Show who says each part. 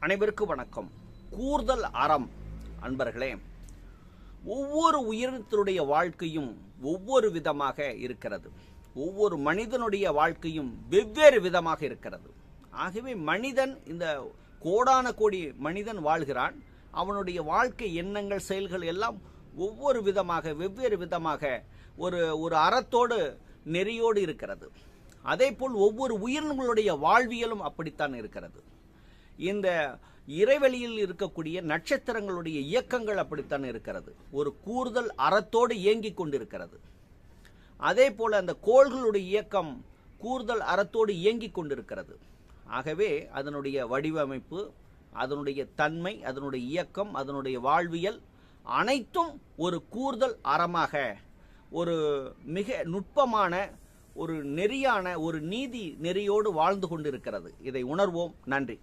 Speaker 1: அனைவருக்கும் வணக்கம். கூர்தல் அறம். அன்பர்களே, ஒவ்வொரு உயிரினத்தினுடைய வாழ்க்கையும் ஒவ்வொரு விதமாக இருக்கிறது. ஒவ்வொரு மனிதனுடைய வாழ்க்கையும் வெவ்வேறு விதமாக இருக்கிறது. ஆகவே மனிதன், இந்த கோடான கோடி மனிதன் வாழ்கிறான். அவனுடைய வாழ்க்கை எண்ணங்கள், செயல்கள் எல்லாம் ஒவ்வொரு விதமாக, வெவ்வேறு விதமாக ஒரு அறத்தோடு, நெறியோடு இருக்கிறது. அதேபோல் ஒவ்வொரு உயிரினங்களுடைய வாழ்வியலும் அப்படித்தான் இருக்கிறது. இந்த இறைவெளியில் இருக்கக்கூடிய நட்சத்திரங்களுடைய இயக்கங்கள் அப்படித்தான் இருக்கிறது. ஒரு கூர்தல் அறத்தோடு இயங்கிக் கொண்டிருக்கிறது. அதே போல அந்த கோள்களுடைய இயக்கம் கூர்தல் அறத்தோடு இயங்கிக் கொண்டிருக்கிறது. ஆகவே அதனுடைய வடிவமைப்பு, அதனுடைய தன்மை, அதனுடைய இயக்கம், அதனுடைய வாழ்வியல் அனைத்தும் ஒரு கூர்தல் அறமாக, ஒரு மிக நுட்பமான, ஒரு நெறியான, ஒரு நீதி நெறியோடு வாழ்ந்து கொண்டிருக்கிறது. இதை உணர்வோம். நன்றி.